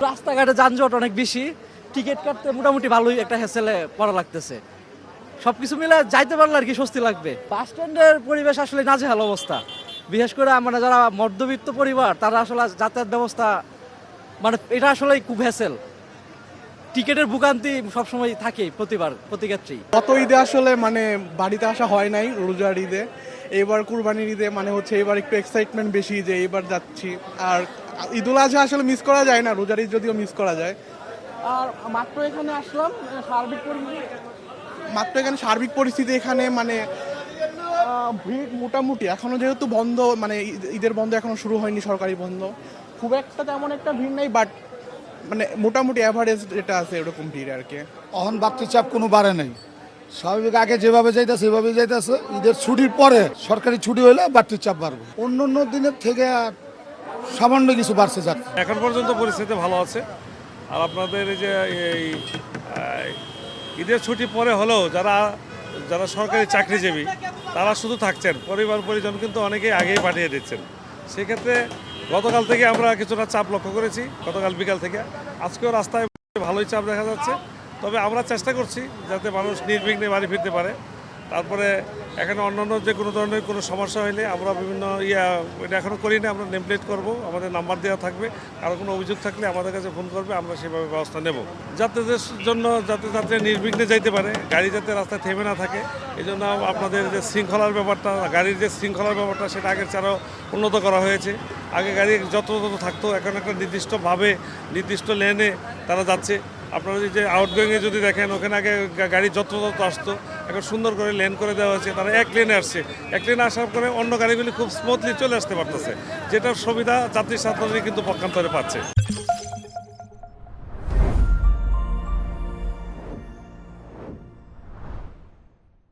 রাস্তাঘাটে যানজট অনেক বেশি, টিকিট কাটতে মোটামুটি ভালোই একটা হ্যাসেলে পড়া লাগতেছে। সবকিছু মিলে যাইতে পারলে আর কি স্বস্তি লাগবে। বাস স্ট্যান্ডের পরিবেশ আসলে নাজেহাল অবস্থা, বিশেষ করে মানে যারা মধ্যবিত্ত পরিবার তারা আসলে যাতায়াত ব্যবস্থা মানে এটা আসলে খুব হ্যাসেল। টিকিটের ভোগান্তি সবসময় থাকেই প্রতি ক্ষেত্রেই। গত ঈদে আসলে মানে বাড়িতে আসা হয় নাই, রোজার ঈদে। এবার কুরবানির ঈদে মানে হচ্ছে এবার একটু এক্সাইটমেন্ট বেশি যে এবার যাচ্ছি। আর ঈদুল আজহা আসলে মিস করা যায় না, রোজার ঈদ যদিও মিস করা যায়। আর মাত্র এখানে আসলাম, সার্বিক পরিস্থিতি এখানে মানে ভিড় মোটামুটি এখনো যেহেতু বন্ধ, মানে ঈদের বন্ধ এখনো শুরু হয়নি, সরকারি বন্ধ, খুব একটা তেমন একটা ভিড় নেই, বাট মানে মোটামুটি অ্যাভারেজ যেটা আছে এরকম ভিড় আর কি। অহন বাড়তি চাপ কোনো বাড়ে নাই, স্বাভাবিক আগে যেভাবে যাইতেছে সেভাবে যাইতেছে। ঈদের ছুটির পরে সরকারি ছুটি হলে বাড়তি চাপ বাড়বে, অন্য দিনের থেকে সামান্য কিছু বাড়ছে যাচ্ছে। এখন পর্যন্ত পরিস্থিতি ভালো আছে। আর আপনাদের এই যে এই ঈদের ছুটি পরে হলেও যারা সরকারি চাকরিজীবী তারা শুধু থাকছেন, পরিবার পরিজন কিন্তু অনেকেই আগেই পাঠিয়ে দিচ্ছেন। সেক্ষেত্রে গতকাল থেকে আমরা কিছুটা চাপ লক্ষ্য করেছি, গতকাল বিকাল থেকে। আজকেও রাস্তায় ভালোই চাপ দেখা যাচ্ছে, তবে আমরা চেষ্টা করছি যাতে মানুষ নির্বিঘ্নে বাড়ি ফিরতে পারে। তারপরে এখানে অন্যান্য যে কোনো ধরনের কোনো সমস্যা হলে আমরা বিভিন্ন এটা এখনও করি না, আমরা নেমপ্লেট করব, আমাদের নাম্বার দেওয়া থাকবে। কারো কোনো অভিযোগ থাকলে আমাদের কাছে ফোন করবে, আমরা সেভাবে ব্যবস্থা নেব যাত্রীদের জন্য, যাতে যাত্রীরা নির্বিঘ্নে যাইতে পারে, গাড়ি যাতে রাস্তায় থেমে না থাকে। এই জন্য আপনাদের যে শৃঙ্খলার ব্যাপারটা, গাড়ির যে শৃঙ্খলার ব্যাপারটা সেটা আগের চেয়ে উন্নত করা হয়েছে। আগে গাড়ি যত্রতত্র থাকতো, এখন একটা নির্দিষ্টভাবে নির্দিষ্ট লেনে তারা যাচ্ছে। আপনারা যে আউটগোয়িংয়ে যদি দেখেন, ওখানে আগে গাড়ি যত্রতত্র আসতো, এখন সুন্দর করে লেন করে দেওয়া হয়েছে। তারা এক লেনে আসছে, এক লেনে আসার পরে অন্য গাড়িগুলি খুব স্মুথলি চলে আসতে পারতেছে, যেটার সুবিধা যাত্রী সাধারণই কিন্তু পক্ষান্তরে পাচ্ছে।